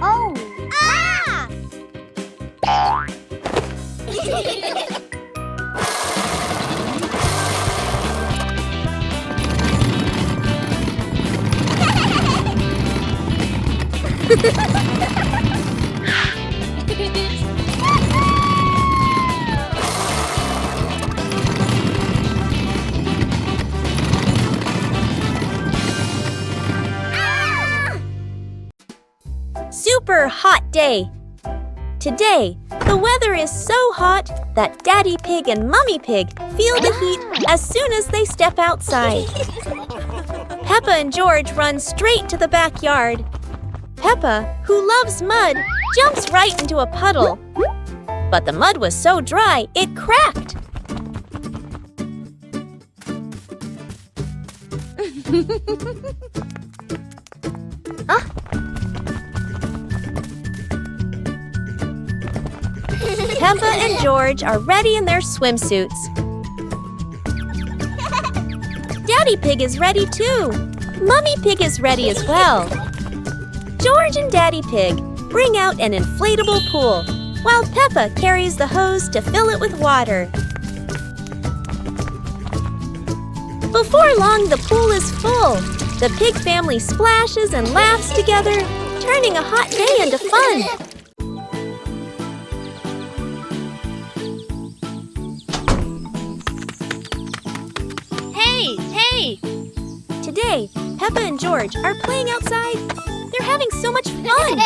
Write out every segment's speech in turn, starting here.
Oh! Ah! Super hot day. Today, the weather is so hot that Daddy Pig and Mummy Pig feel the heat as soon as they step outside. Peppa and George run straight to the backyard. Peppa, who loves mud, jumps right into a puddle. But the mud was so dry, it cracked. Peppa and George are ready in their swimsuits. Daddy Pig is ready too. Mummy Pig is ready as well. George and Daddy Pig bring out an inflatable pool, while Peppa carries the hose to fill it with water. Before long, the pool is full. The pig family splashes and laughs together, turning a hot day into fun. Hey! Today, Peppa and George are playing outside. They're having so much fun.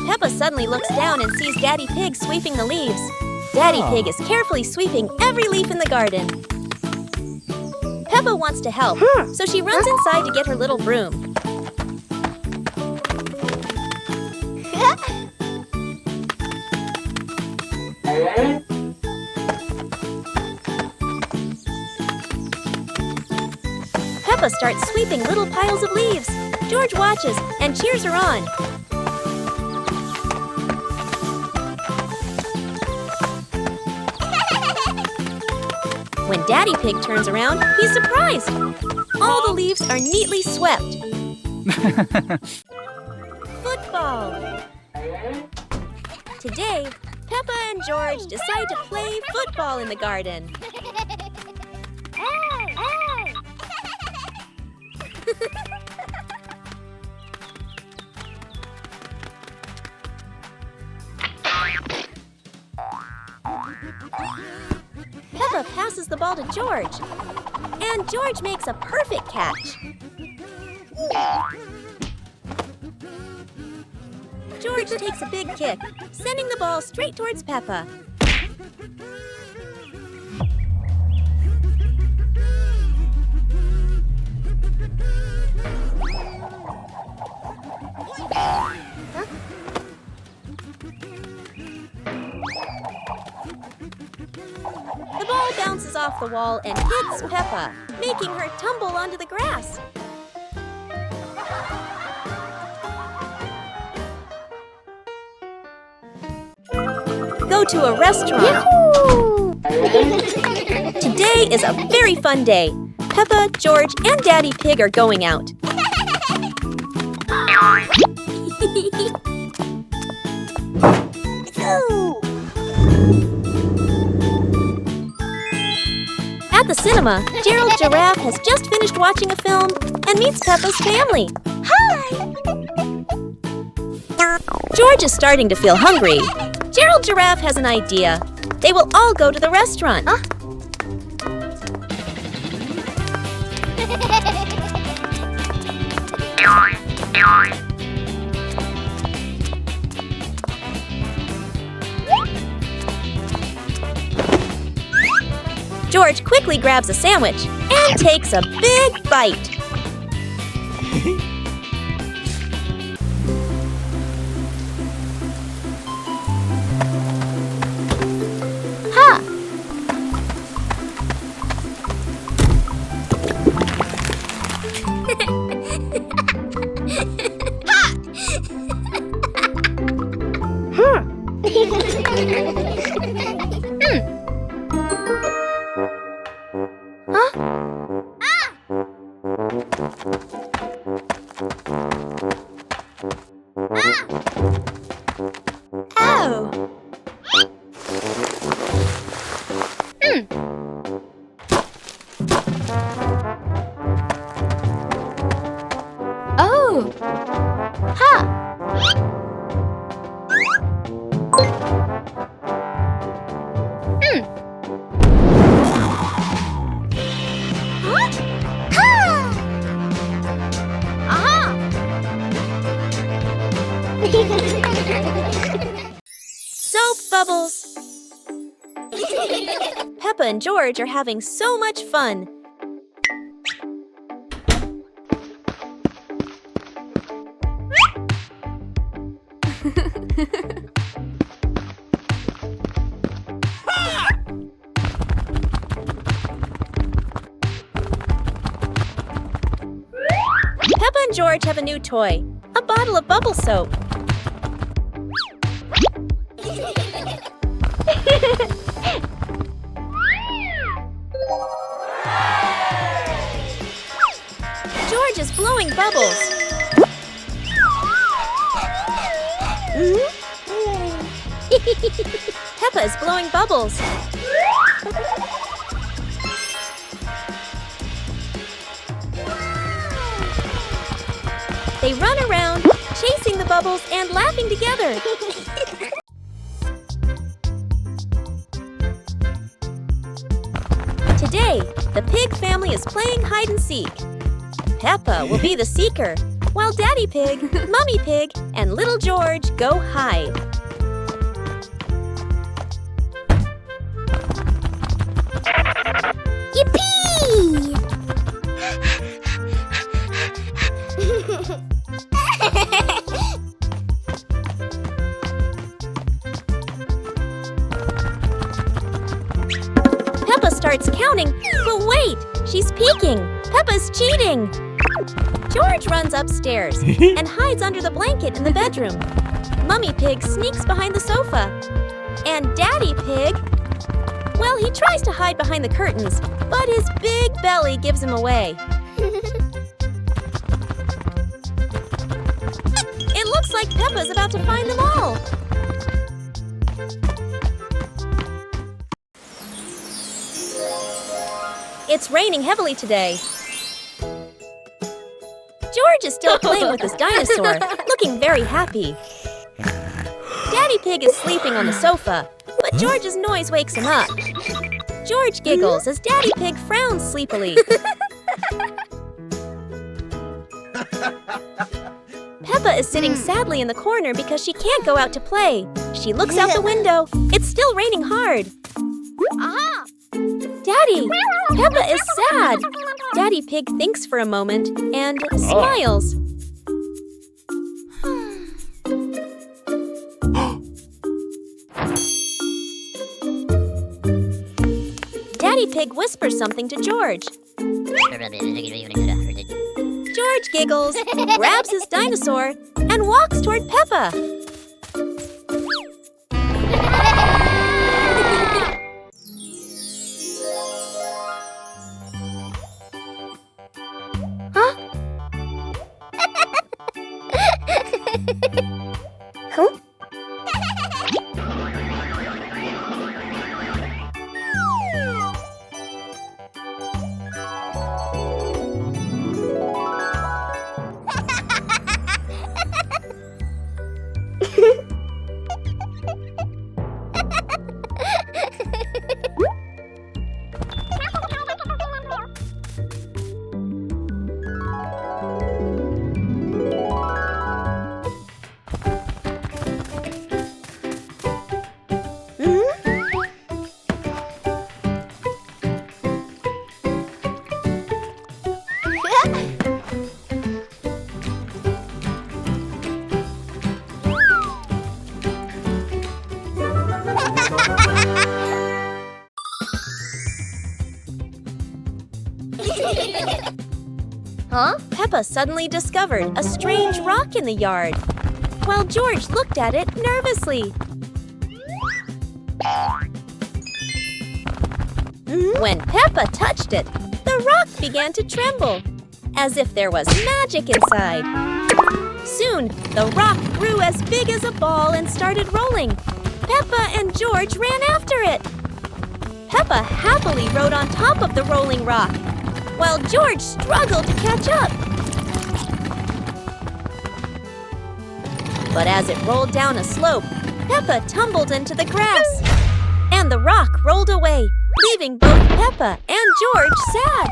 Peppa suddenly looks down and sees Daddy Pig sweeping the leaves. Daddy Pig is carefully sweeping every leaf in the garden. Peppa wants to help, so she runs inside to get her little broom. Peppa starts sweeping little piles of leaves. George watches and cheers her on. When Daddy Pig turns around, he's surprised. All the leaves are neatly swept. Football. Today, Peppa and George decide to play football in the garden. Peppa passes the ball to George, and George makes a perfect catch. George takes a big kick, sending the ball straight towards Peppa. The ball bounces off the wall and hits Peppa, making her tumble onto the grass. Go to a restaurant. Today is a very fun day. Peppa, George, and Daddy Pig are going out. At the cinema, Gerald Giraffe has just finished watching a film and meets Peppa's family. Hi! George is starting to feel hungry. Gerald Giraffe has an idea. They will all go to the restaurant. George quickly grabs a sandwich and takes a big bite. Oh! Oh! Ha! What? Ha! Aha! Soap bubbles! Peppa and George are having so much fun. Peppa and George have a new toy, a bottle of bubble soap. George is blowing bubbles. Peppa is blowing bubbles. They run around, chasing the bubbles and laughing together. Today, the pig family is playing hide and seek. Peppa will be the seeker, while Daddy Pig, Mummy Pig, and Little George go hide. Yippee! Peppa starts counting, but wait, she's peeking. Peppa's cheating. George runs upstairs and hides under the blanket in the bedroom. Mummy Pig sneaks behind the sofa. And Daddy Pig, well, he tries to hide behind the curtains, but his big belly gives him away. It looks like Peppa's about to find them all. It's raining heavily today. George is still playing with his dinosaur, looking very happy. Daddy Pig is sleeping on the sofa, but George's noise wakes him up. George giggles as Daddy Pig frowns sleepily. Peppa is sitting sadly in the corner because she can't go out to play. She looks out the window. It's still raining hard. Aha! Daddy, Peppa is sad. Daddy Pig thinks for a moment and smiles. Daddy Pig whispers something to George. George giggles, grabs his dinosaur, and walks toward Peppa. Huh? Huh? Peppa suddenly discovered a strange rock in the yard, while George looked at it nervously. When Peppa touched it, the rock began to tremble. as if there was magic inside. Soon, the rock grew as big as a ball and started rolling. Peppa and George ran after it. Peppa happily rode on top of the rolling rock, while George struggled to catch up. But as it rolled down a slope, Peppa tumbled into the grass, and the rock rolled away, leaving both Peppa and George sad.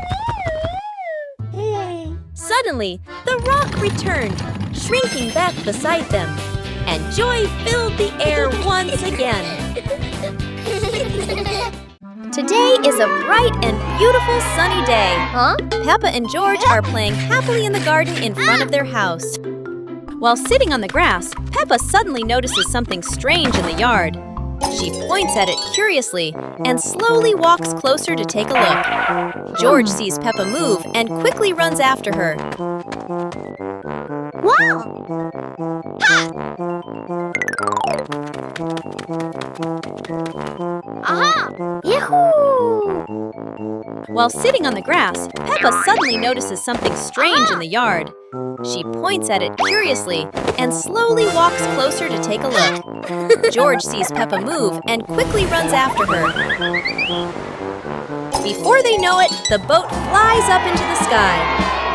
Suddenly, the rock returned, shrinking back beside them, and joy filled the air once again. Today is a bright and beautiful sunny day. Huh? Peppa and George are playing happily in the garden in front of their house. While sitting on the grass, Peppa suddenly notices something strange in the yard. She points at it curiously and slowly walks closer to take a look. George sees Peppa move and quickly runs after her. Wow! Aha! Yahoo! While sitting on the grass, Peppa suddenly notices something strange in the yard. She points at it curiously and slowly walks closer to take a look. George sees Peppa move and quickly runs after her. Before they know it, the boat flies up into the sky.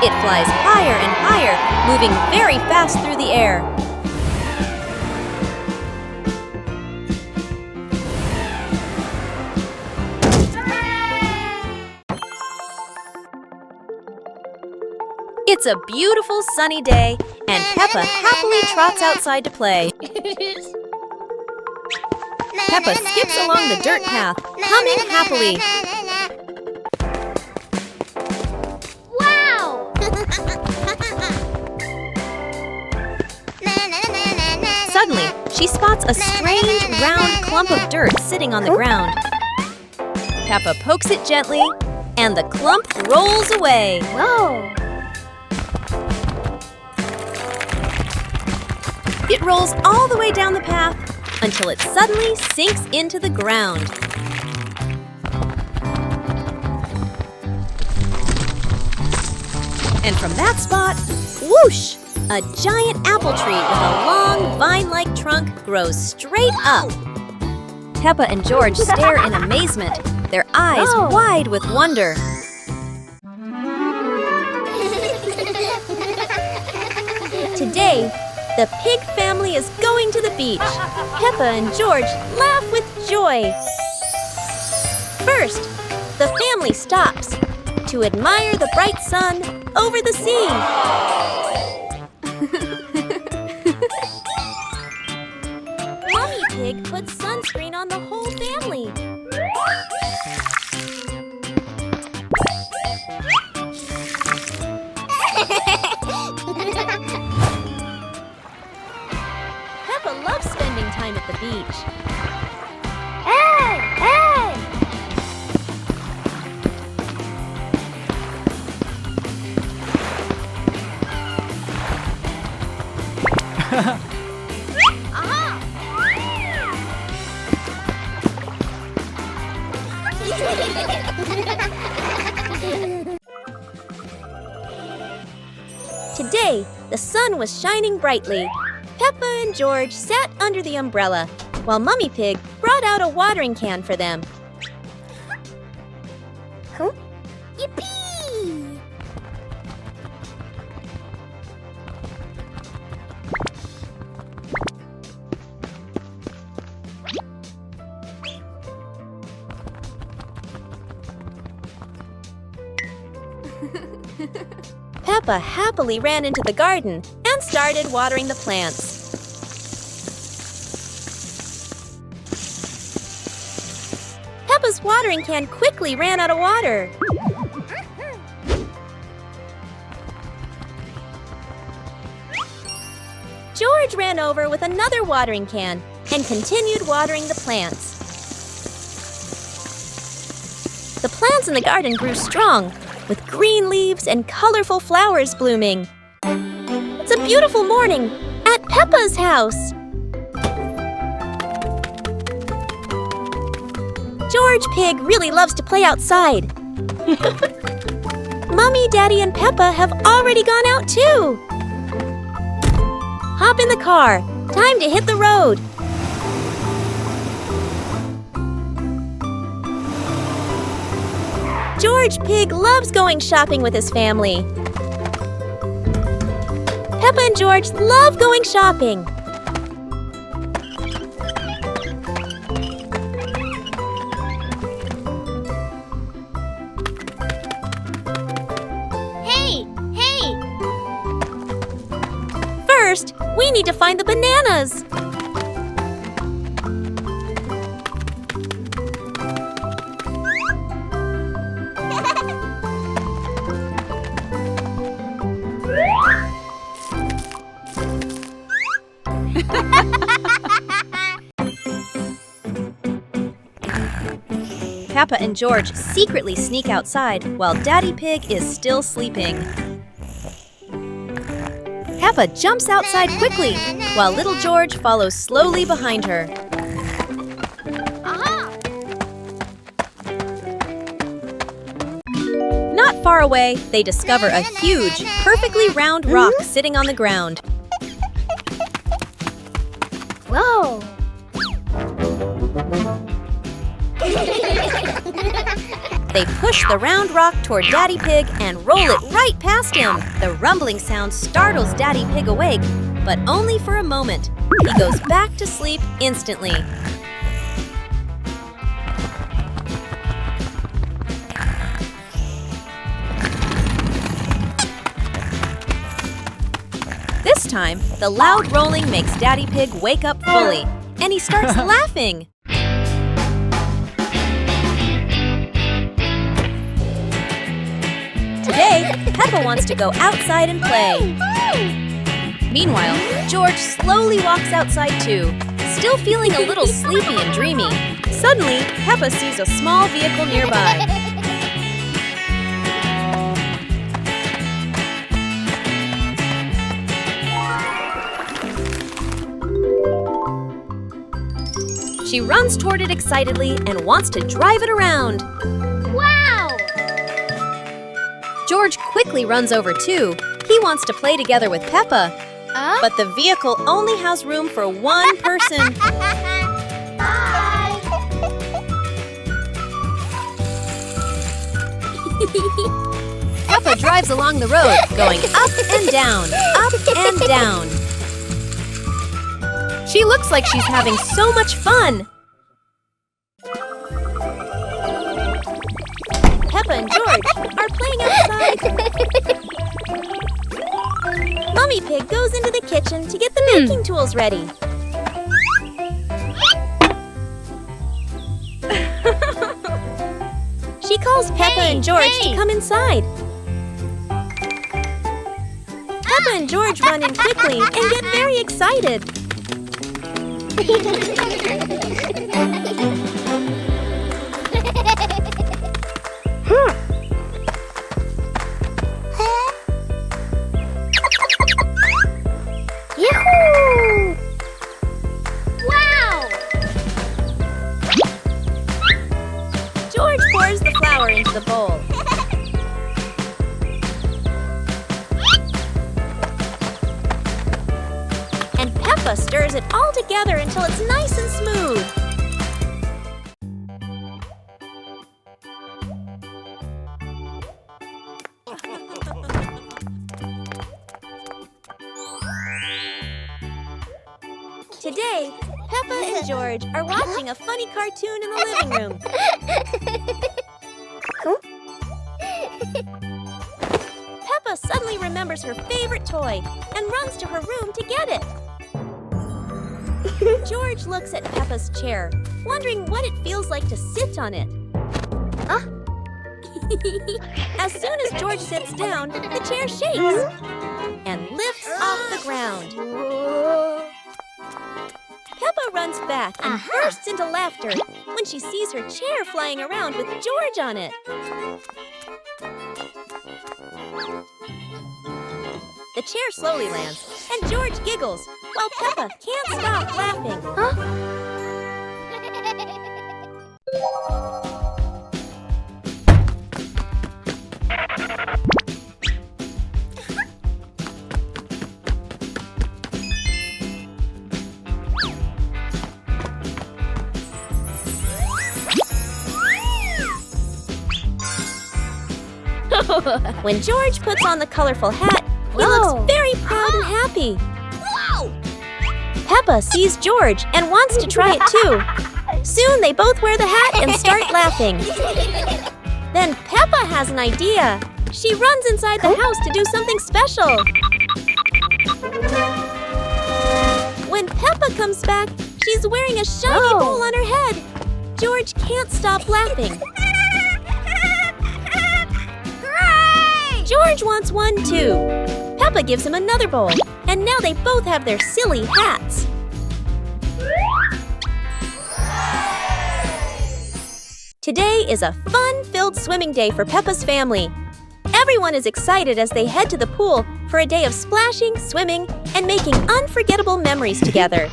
It flies higher and higher, moving very fast through the air. It's a beautiful sunny day, and Peppa happily trots outside to play. Peppa skips along the dirt path, humming happily. Wow! Suddenly, she spots a strange, round clump of dirt sitting on the ground. Peppa pokes it gently, and the clump rolls away. Whoa! It rolls all the way down the path until it suddenly sinks into the ground. And from that spot, whoosh! A giant apple tree with a long, vine-like trunk grows straight up. Peppa and George stare in amazement, their eyes wide with wonder. Today, the pig family is going to the beach. Peppa and George laugh with joy. First, the family stops to admire the bright sun over the sea. Mommy Pig puts sunscreen on the whole family. Peppa loves spending time at the beach. Hey! Hey! Aha! Today, the sun was shining brightly. Peppa and George sat under the umbrella, while Mummy Pig brought out a watering can for them. Huh? Yippee! Peppa happily ran into the garden and started watering the plants. Peppa's watering can quickly ran out of water. George ran over with another watering can and continued watering the plants. The plants in the garden grew strong, with green leaves and colorful flowers blooming. It's a beautiful morning at Peppa's house. George Pig really loves to play outside. Mommy, Daddy, and Peppa have already gone out too. Hop in the car. Time to hit the road. George Pig loves going shopping with his family. Peppa and George love going shopping. Hey! First, we need to find the bananas. Peppa and George secretly sneak outside while Daddy Pig is still sleeping. Peppa jumps outside quickly while little George follows slowly behind her. Not far away, they discover a huge, perfectly round rock sitting on the ground. Whoa! They push the round rock toward Daddy Pig and roll it right past him. The rumbling sound startles Daddy Pig awake, but only for a moment. He goes back to sleep instantly. This time, the loud rolling makes Daddy Pig wake up fully, and he starts laughing. Today, Peppa wants to go outside and play. Meanwhile, George slowly walks outside too, still feeling a little sleepy and dreamy. Suddenly, Peppa sees a small vehicle nearby. She runs toward it excitedly and wants to drive it around. Wow! George quickly runs over too. He wants to play together with Peppa, but the vehicle only has room for one person. Bye! Peppa drives along the road, going up and down, up and down. She looks like she's having so much fun. Peppa and George are playing outside. Mummy Pig goes into the kitchen to get the baking tools ready. She calls Peppa and George to come inside. Peppa and George run in quickly and get very excited. Yahoo! Wow! George pours the flour into the bowl. And Peppa stirs it all together until it's nice and smooth. Today, Peppa and George are watching a funny cartoon in the living room. Peppa suddenly remembers her favorite toy and runs to her room to get it. George looks at Peppa's chair, wondering what it feels like to sit on it. As soon as George sits down, the chair shakes and lifts off the ground. Peppa runs back and bursts into laughter when she sees her chair flying around with George on it. The chair slowly lands, and George giggles, while Peppa can't stop laughing. When George puts on the colorful hat, he looks very proud and happy. Peppa sees George and wants to try it too. Soon they both wear the hat and start laughing. Then Peppa has an idea. She runs inside the house to do something special. When Peppa comes back, she's wearing a shiny bowl on her head. George can't stop laughing. George wants one too. Peppa gives him another bowl, and now they both have their silly hats. Today is a fun-filled swimming day for Peppa's family. Everyone is excited as they head to the pool for a day of splashing, swimming, and making unforgettable memories together.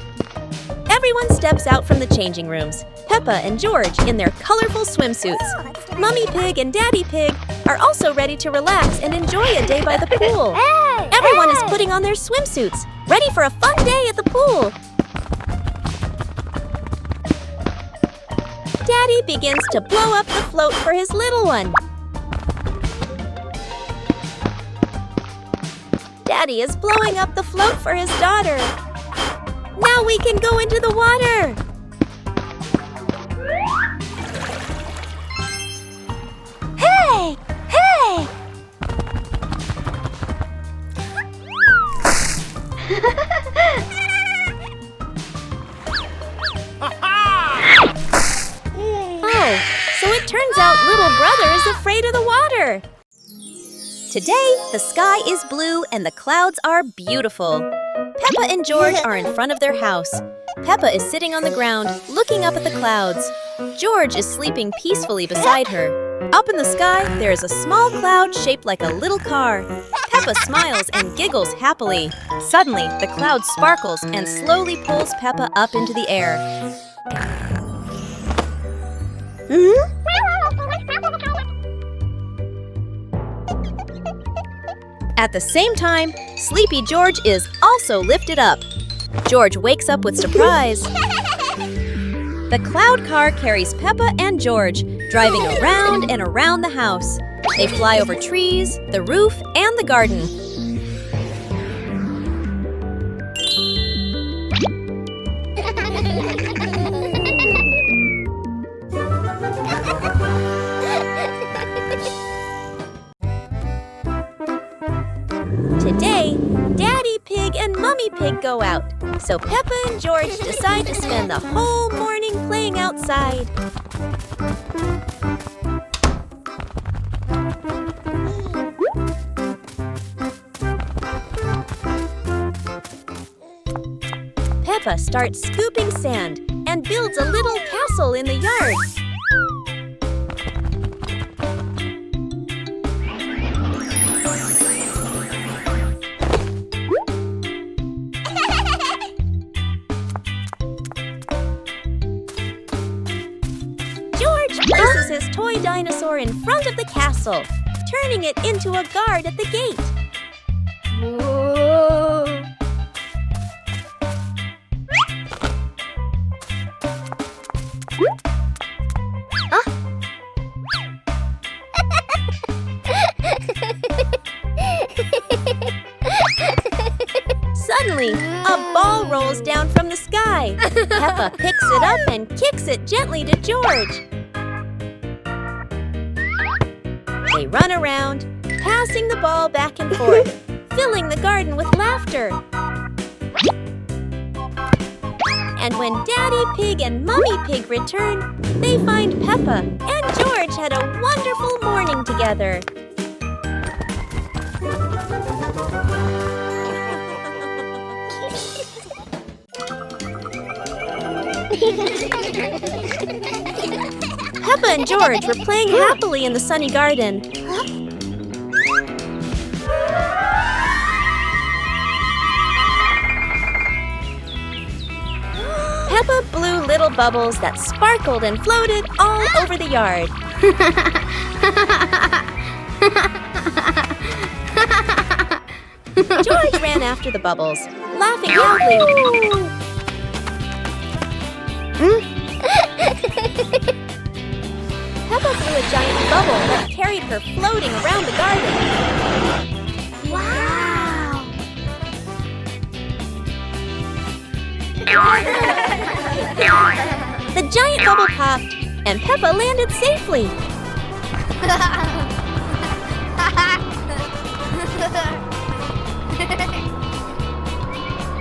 Everyone steps out from the changing rooms, Peppa and George in their colorful swimsuits. Mummy Pig and Daddy Pig are also ready to relax and enjoy a day by the pool. Everyone is putting on their swimsuits, ready for a fun day at the pool. Daddy begins to blow up the float for his little one. Daddy is blowing up the float for his daughter. Now we can go into the water. Hey! Hey! Oh, so it turns out little brother is afraid of the water. Today, the sky is blue and the clouds are beautiful. Peppa and George are in front of their house. Peppa is sitting on the ground, looking up at the clouds. George is sleeping peacefully beside her. Up in the sky, there is a small cloud shaped like a little car. Peppa smiles and giggles happily. Suddenly, the cloud sparkles and slowly pulls Peppa up into the air. At the same time, Sleepy George is also lifted up. George wakes up with surprise. The cloud car carries Peppa and George, driving around and around the house. They fly over trees, the roof, and the garden. Today, Daddy Pig and Mummy Pig go out, so Peppa and George decide to spend the whole morning playing outside. Peppa starts scooping sand and builds a little castle in the yard. Places his toy dinosaur in front of the castle, turning it into a guard at the gate. Whoa. Suddenly, a ball rolls down from the sky. Peppa picks it up and kicks it gently to George. They run around, passing the ball back and forth, filling the garden with laughter. And when Daddy Pig and Mummy Pig return, they find Peppa and George had a wonderful morning together. Peppa and George were playing happily in the sunny garden. Peppa blew little bubbles that sparkled and floated all over the yard. George ran after the bubbles, laughing loudly. Peppa blew a giant bubble that carried her floating around the garden. Wow! The giant bubble popped, and Peppa landed safely.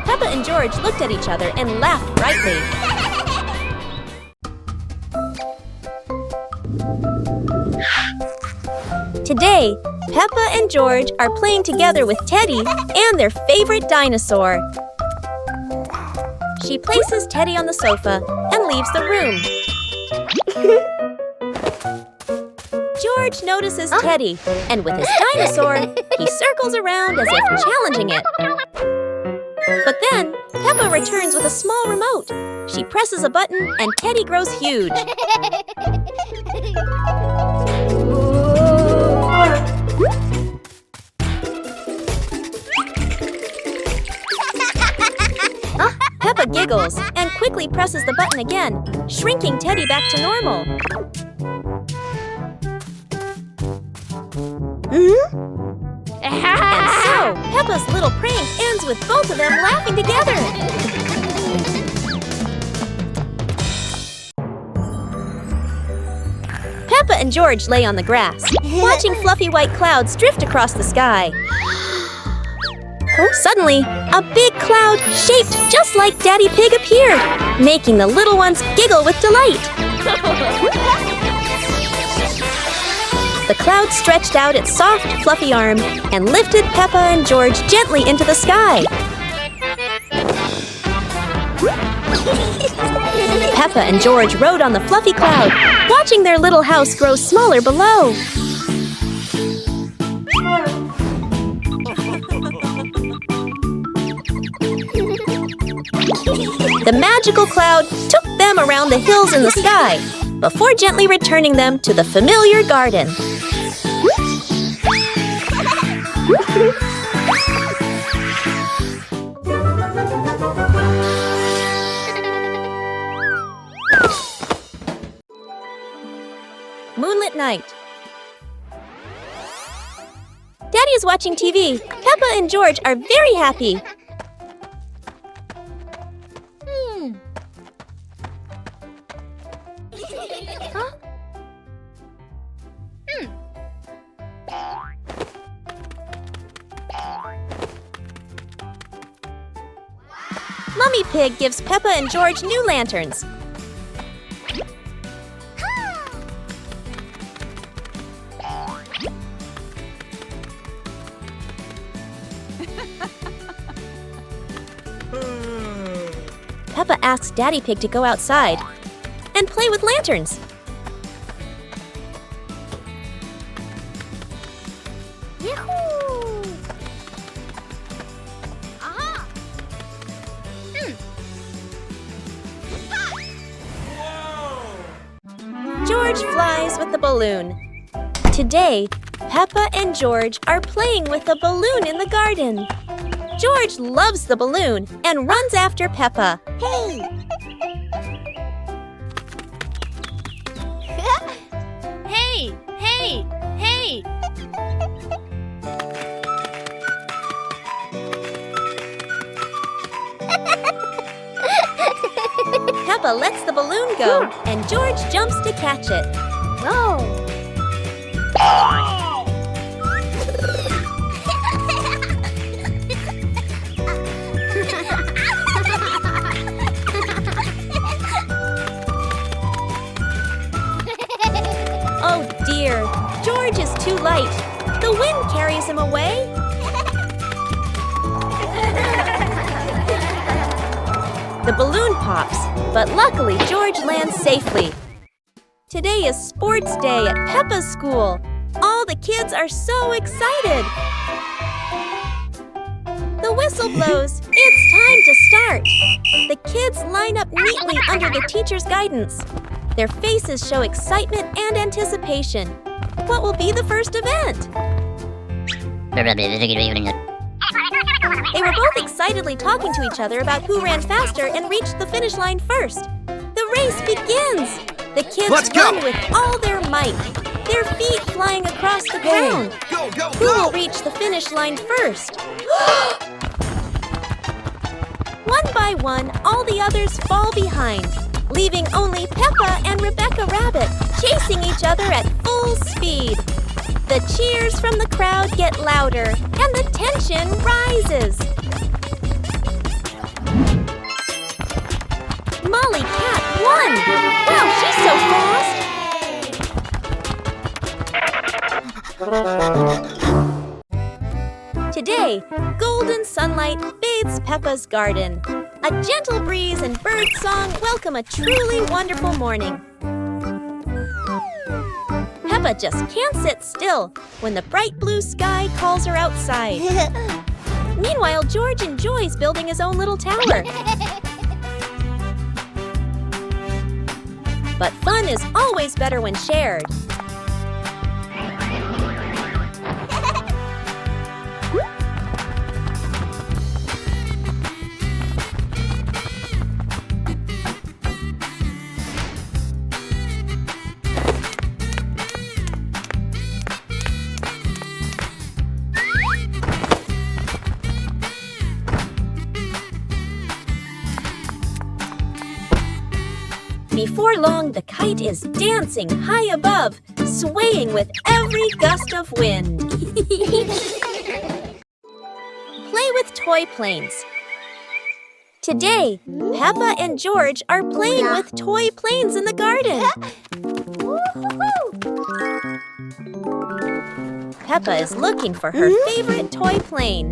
Peppa and George looked at each other and laughed brightly. Today, Peppa and George are playing together with Teddy and their favorite dinosaur. She places Teddy on the sofa and leaves the room. George notices Teddy, and with his dinosaur, he circles around as if challenging it. But then, Peppa returns with a small remote. She presses a button, and Teddy grows huge. Peppa giggles and quickly presses the button again, shrinking Teddy back to normal. And so, Peppa's little prank ends with both of them laughing together. Peppa and George lay on the grass, watching fluffy white clouds drift across the sky. Suddenly, a big cloud shaped just like Daddy Pig appeared, making the little ones giggle with delight. The cloud stretched out its soft, fluffy arm and lifted Peppa and George gently into the sky. Peppa and George rode on the fluffy cloud, watching their little house grow smaller below. The magical cloud took them around the hills in the sky, before gently returning them to the familiar garden. Moonlit night. Daddy is watching TV. Peppa and George are very happy. Mummy Pig gives Peppa and George new lanterns. Peppa asks Daddy Pig to go outside and play with lanterns. George flies with the balloon. Today, Peppa and George are playing with a balloon in the garden. George loves the balloon and runs after Peppa. Hey! Hey! Hey! Hey! Peppa lets the balloon go, and George jumps to catch it. Whoa! Oh dear, George is too light. The wind carries him away. The balloon pops, but luckily George lands safely. Today is sports day at Peppa's school. All the kids are so excited. The whistle blows. It's time to start. The kids line up neatly under the teacher's guidance. Their faces show excitement and anticipation. What will be the first event? They were both excitedly talking to each other about who ran faster and reached the finish line first. The race begins! The kids Let's go. run with all their might, their feet flying across the ground. Go, go, Who will go! reach the finish line first? One by one, all the others fall behind, leaving only Peppa and Rebecca Rabbit chasing each other at full speed. The cheers from the crowd get louder, and the tension rises. Molly Cat won! Wow, she's so fast! Today, golden sunlight bathes Peppa's garden. A gentle breeze and bird song welcome a truly wonderful morning. Peppa just can't sit still when the bright blue sky calls her outside. Meanwhile, George enjoys building his own little tower. But fun is always better when shared. Before long, the kite is dancing high above, swaying with every gust of wind. Play with toy planes. Today, Peppa and George are playing with toy planes in the garden. Peppa is looking for her favorite toy plane.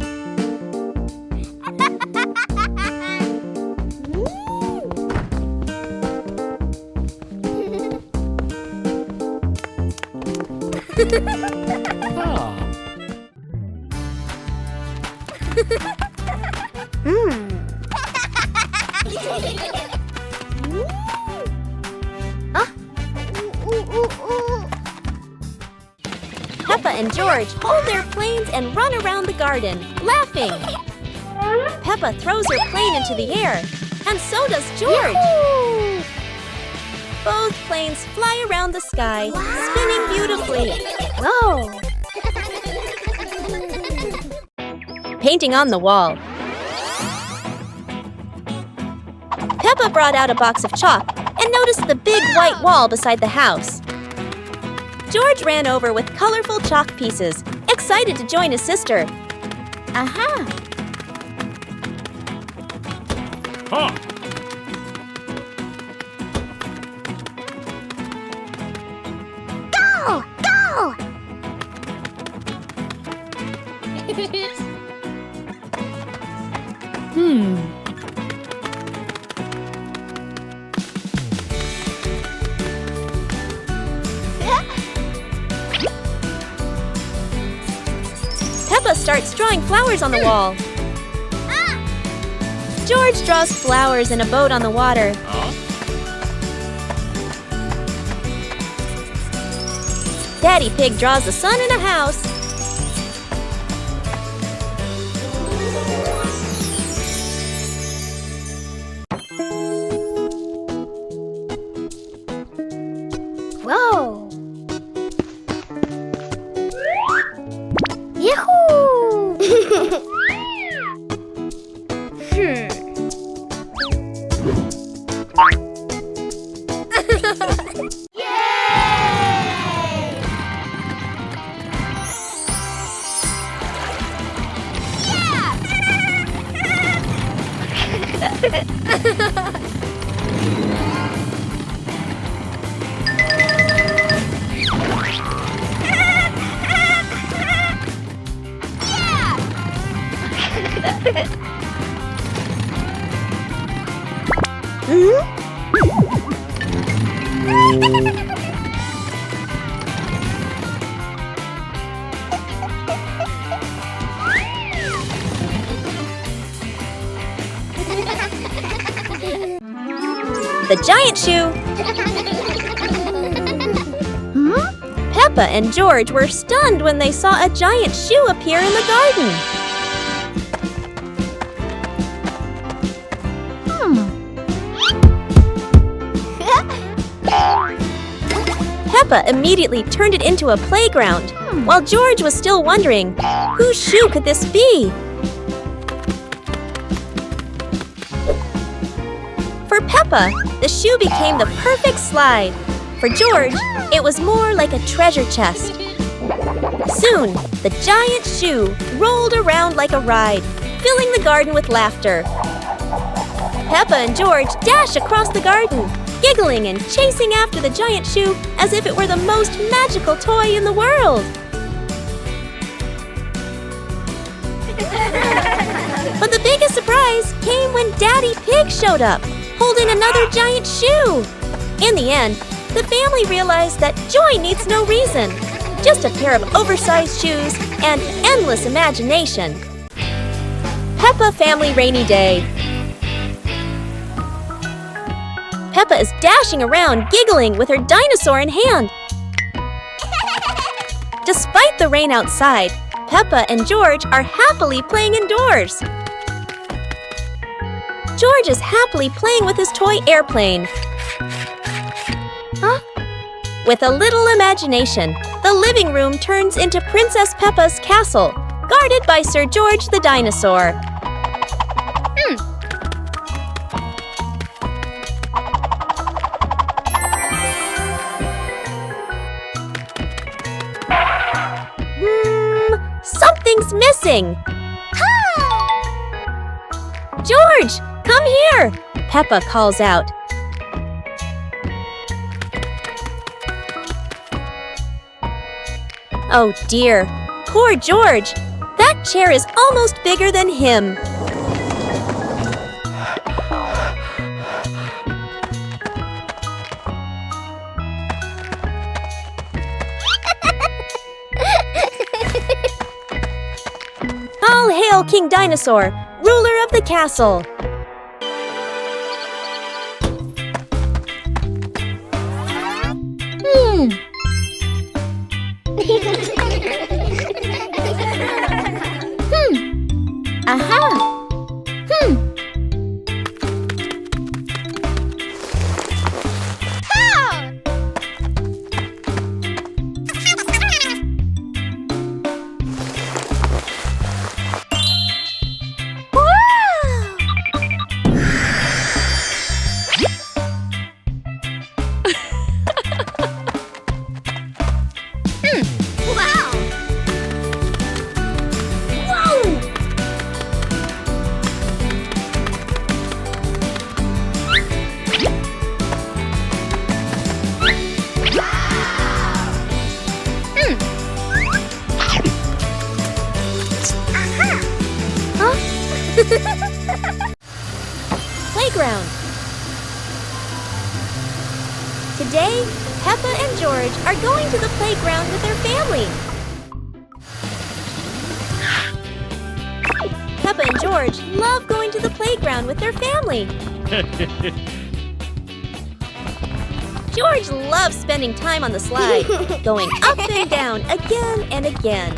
Peppa and George hold their planes and run around the garden, laughing. Peppa throws her plane into the air, and so does George. Both planes fly around the sky, spinning beautifully. Whoa! Painting on the wall. Peppa brought out a box of chalk and noticed the big white wall beside the house. George ran over with colorful chalk pieces, excited to join his sister. Aha! Huh. Go! Go! Peppa starts drawing flowers on the wall. George draws flowers in a boat on the water. Daddy Pig draws the sun in a house. Whoa! Yahoo! The giant shoe. Peppa and George were stunned when they saw a giant shoe appear in the garden. Peppa immediately turned it into a playground, while George was still wondering, whose shoe could this be? For Peppa, the shoe became the perfect slide. For George, it was more like a treasure chest. Soon, the giant shoe rolled around like a ride, filling the garden with laughter. Peppa and George dashed across the garden, giggling and chasing after the giant shoe as if it were the most magical toy in the world. But the biggest surprise came when Daddy Pig showed up, holding another giant shoe. In the end, the family realized that joy needs no reason, just a pair of oversized shoes and endless imagination. Peppa Family Rainy Day. Peppa is dashing around, giggling with her dinosaur in hand. Despite the rain outside, Peppa and George are happily playing indoors. George is happily playing with his toy airplane. With a little imagination, the living room turns into Princess Peppa's castle, guarded by Sir George the dinosaur. Something's missing! George, come here! Peppa calls out. Oh dear, poor George! That chair is almost bigger than him. All hail King Dinosaur, ruler of the castle! Playground. Today, Peppa and George are going to the playground with their family. Peppa and George love going to the playground with their family. George loves spending time on the slide, going up and down again and again.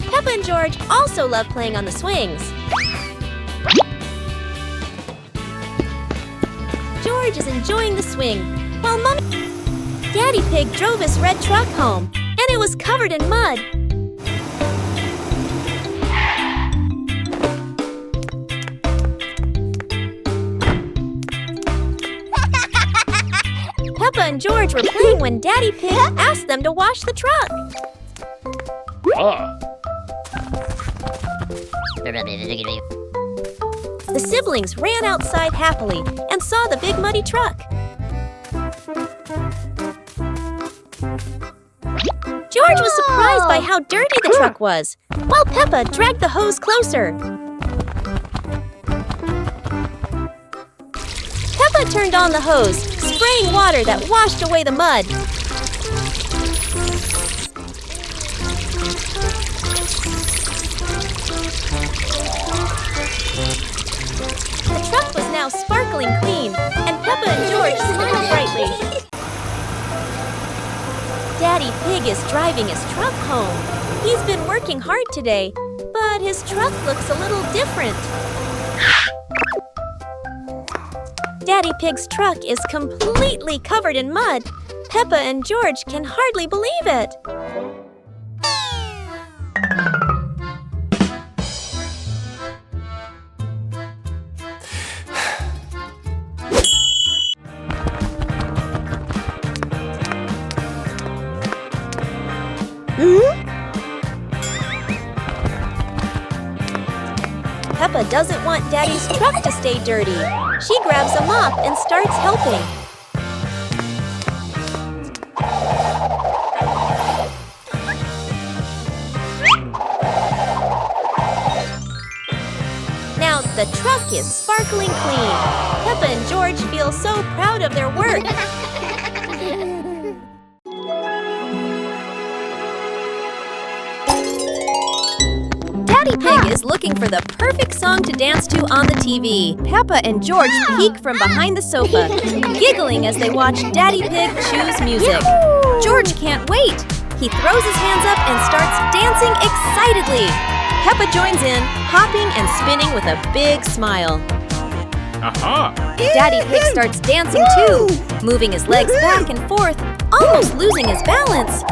Peppa and George also love playing on the swings. George is enjoying the swing, while Daddy Pig drove his red truck home, and it was covered in mud. Peppa and George were playing when Daddy Pig asked them to wash the truck. The siblings ran outside happily and saw the big muddy truck. George was surprised by how dirty the truck was, while Peppa dragged the hose closer. Peppa turned on the hose, spraying water that washed away the mud. The truck was now sparkling clean, and Peppa and George smiled brightly. Daddy Pig is driving his truck home. He's been working hard today, but his truck looks a little different. Daddy Pig's truck is completely covered in mud. Peppa and George can hardly believe it. Peppa doesn't want Daddy's truck to stay dirty. She grabs a mop and starts helping. Now the truck is sparkling clean. Peppa and George feel so proud of their work. Daddy Pig is looking for the perfect song to dance to on the TV. Peppa and George peek from behind the sofa, giggling as they watch Daddy Pig choose music. George can't wait. He throws his hands up and starts dancing excitedly. Peppa joins in, hopping and spinning with a big smile. Aha! Daddy Pig starts dancing too, moving his legs back and forth, almost losing his balance.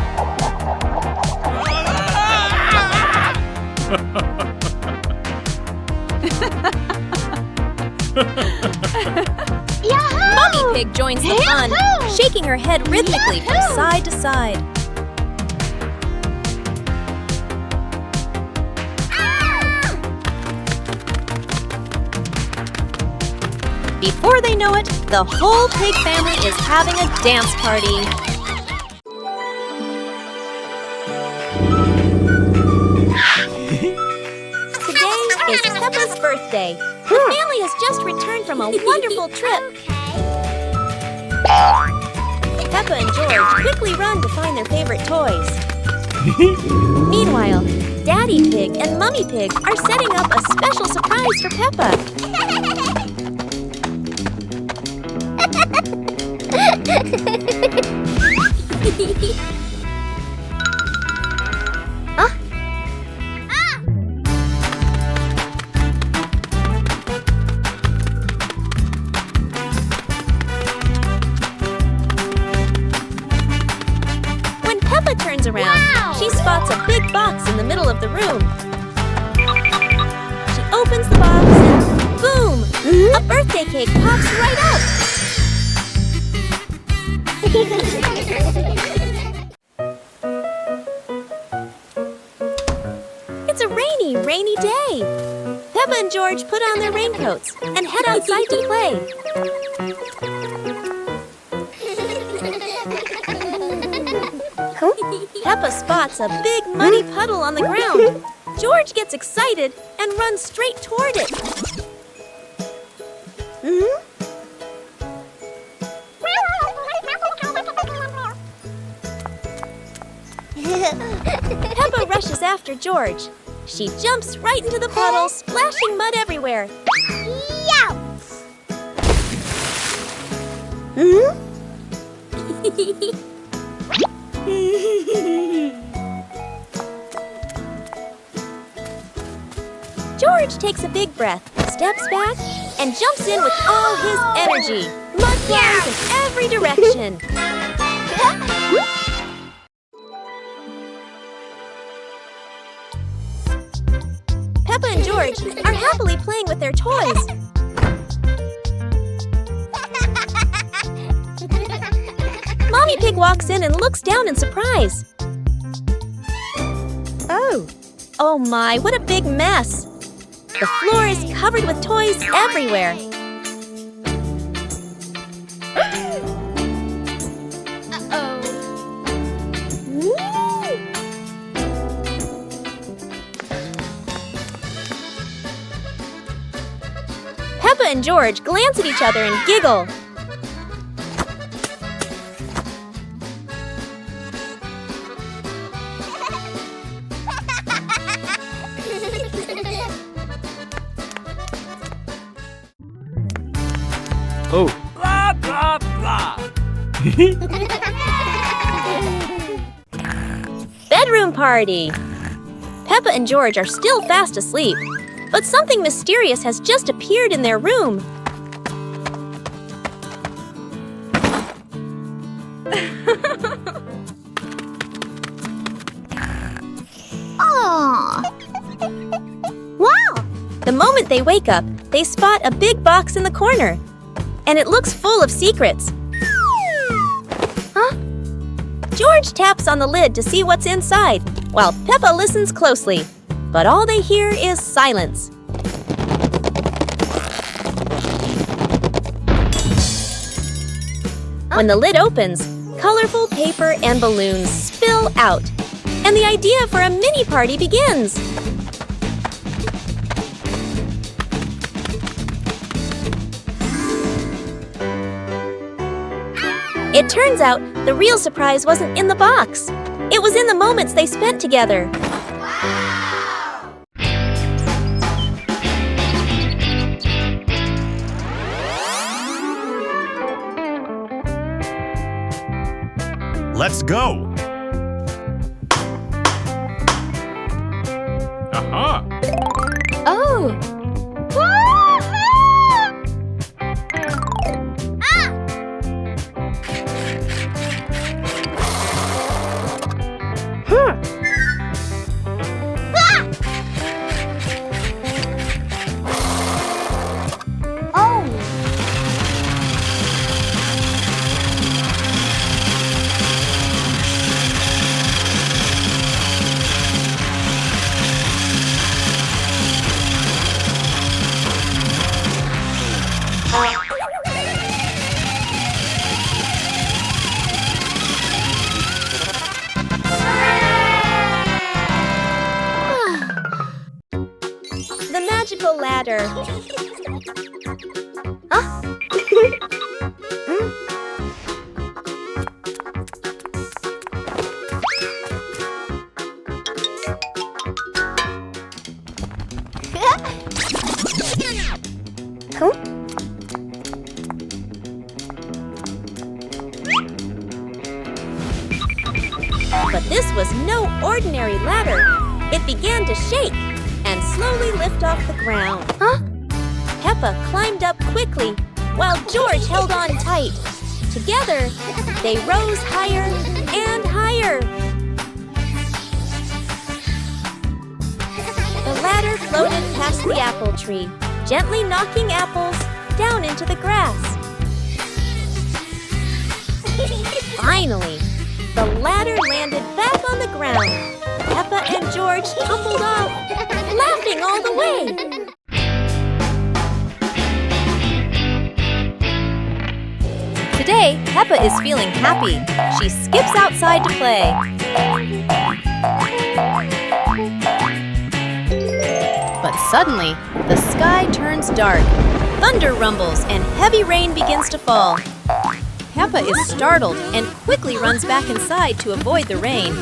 Mommy Pig joins the fun, shaking her head rhythmically from side to side. Before they know it, the whole pig family is having a dance party. Today is Peppa's birthday. The family has just returned from a wonderful trip. Peppa and George quickly run to find their favorite toys. Meanwhile, Daddy Pig and Mummy Pig are setting up a special surprise for Peppa. When Peppa turns around, she spots a big box in the middle of the room. She opens the box and boom! A birthday cake pops right up! It's a rainy day. Peppa and George put on their raincoats and head outside to play. Peppa spots a big muddy puddle on the ground. George gets excited and runs straight toward it. Peppa rushes after George. She jumps right into the puddle, splashing mud everywhere. George takes a big breath, steps back, and jumps in with all his energy. Mud flies in every direction. Peppa and George are happily playing with their toys. Mommy Pig walks in and looks down in surprise. Oh my, what a big mess! The floor is covered with toys everywhere. Peppa and George glance at each other and giggle. Oh. Blah, blah, blah. bedroom party! Peppa and George are still fast asleep, but something mysterious has just appeared in their room. Wow! The moment they wake up, they spot a big box in the corner, and it looks full of secrets. Huh? George taps on the lid to see what's inside, while Peppa listens closely, but all they hear is silence. When the lid opens, colorful paper and balloons spill out, and the idea for a mini party begins. It turns out the real surprise wasn't in the box. It was in the moments they spent together. Wow! Let's go! Aha! Oh! The magical ladder. Huh? But this was no ordinary ladder. It began to shake and slowly lift off the ground. Huh? Peppa climbed up quickly, while George held on tight. Together, they rose higher and higher. The ladder floated past the apple tree, gently knocking apples down into the grass. Finally, the ladder landed back on the ground. Peppa and George tumbled off, laughing all the way. Today, Peppa is feeling happy. She skips outside to play. But suddenly, the sky turns dark. Thunder rumbles and heavy rain begins to fall. Peppa is startled and quickly runs back inside to avoid the rain.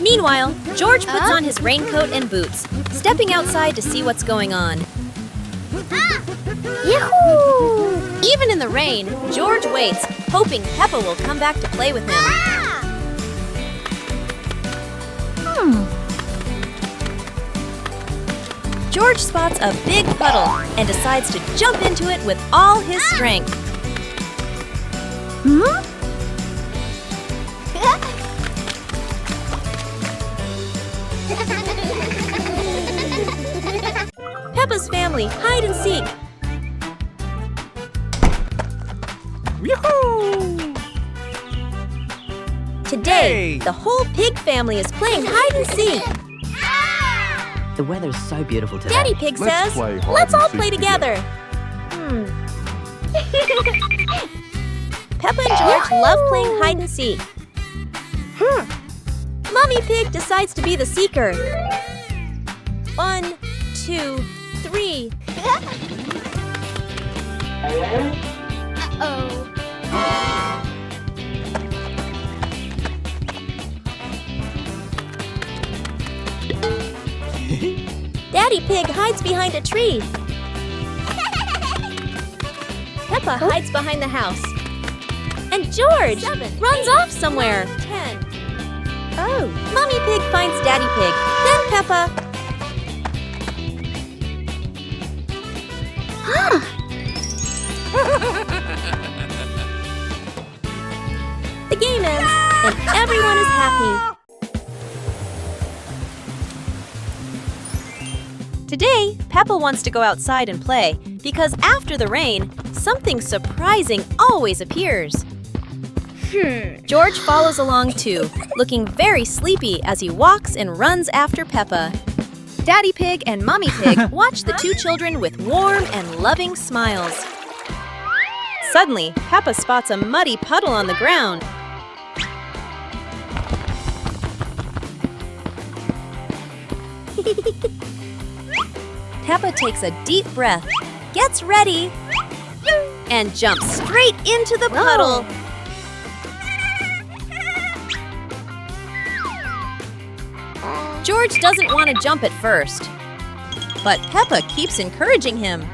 Meanwhile, George puts on his raincoat and boots, stepping outside to see what's going on. Yahoo! Even in the rain, George waits, hoping Peppa will come back to play with him. George spots a big puddle and decides to jump into it with all his strength. Peppa's family hide and seek. Yoo-hoo! Today, the whole pig family is playing hide and seek. The weather's so beautiful today. Daddy Pig says, let's all play together. Peppa and George love playing hide and seek. Mommy Pig decides to be the seeker. 1, 2, 3. Uh-oh. Daddy Pig hides behind a tree. Peppa hides behind the house. And George runs off somewhere. 10, Oh. Mommy Pig finds Daddy Pig, then Peppa. The game ends, and everyone is happy. Today, Peppa wants to go outside and play because after the rain, something surprising always appears. George follows along too, looking very sleepy as he walks and runs after Peppa. Daddy Pig and Mommy Pig watch the two children with warm and loving smiles. Suddenly, Peppa spots a muddy puddle on the ground. Peppa takes a deep breath, gets ready, and jumps straight into the puddle. George doesn't want to jump at first, but Peppa keeps encouraging him.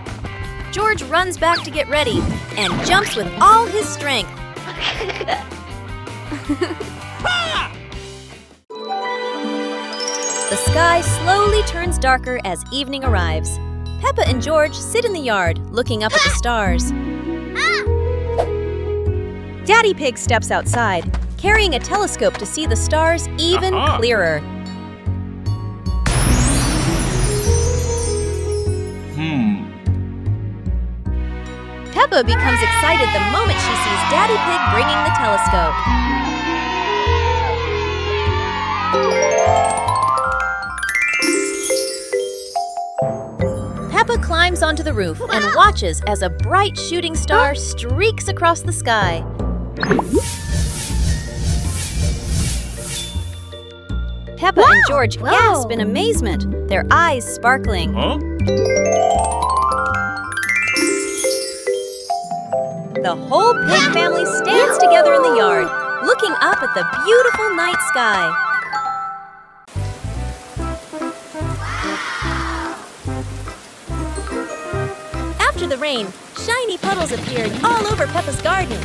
George runs back to get ready and jumps with all his strength. The sky slowly turns darker as evening arrives. Peppa and George sit in the yard, looking up at the stars. Daddy Pig steps outside, carrying a telescope to see the stars even clearer. Peppa becomes excited the moment she sees Daddy Pig bringing the telescope. Peppa climbs onto the roof and watches as a bright shooting star streaks across the sky. Peppa and George gasp in amazement, their eyes sparkling. The whole pig family stands together in the yard, looking up at the beautiful night sky. After the rain, shiny puddles appeared all over Peppa's garden.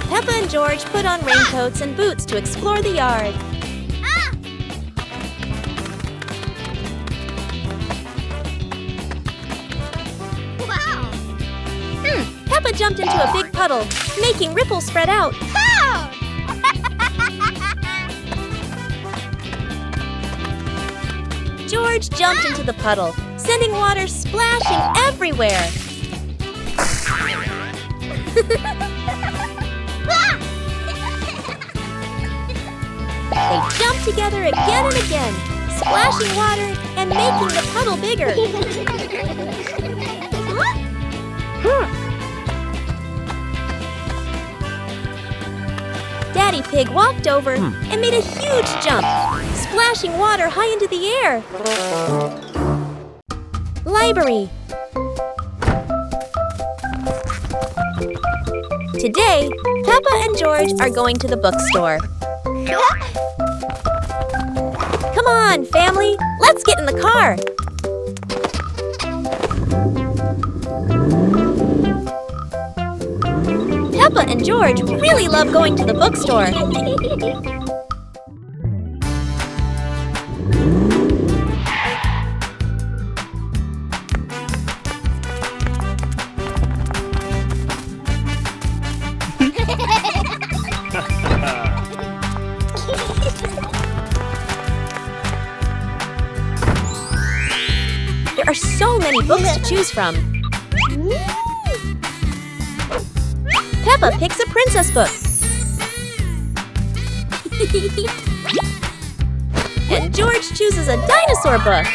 Peppa and George put on raincoats and boots to explore the yard. Peppa jumped into a big puddle, making ripples spread out. George jumped into the puddle, sending water splashing everywhere. They jumped together again and again, splashing water and making the puddle bigger. Daddy Pig walked over and made a huge jump, splashing water high into the air. Library. Today, Peppa and George are going to the bookstore. Come on, family, let's get in the car. Peppa and George really love going to the bookstore. There are so many books to choose from. Peppa picks a princess book. And George chooses a dinosaur book.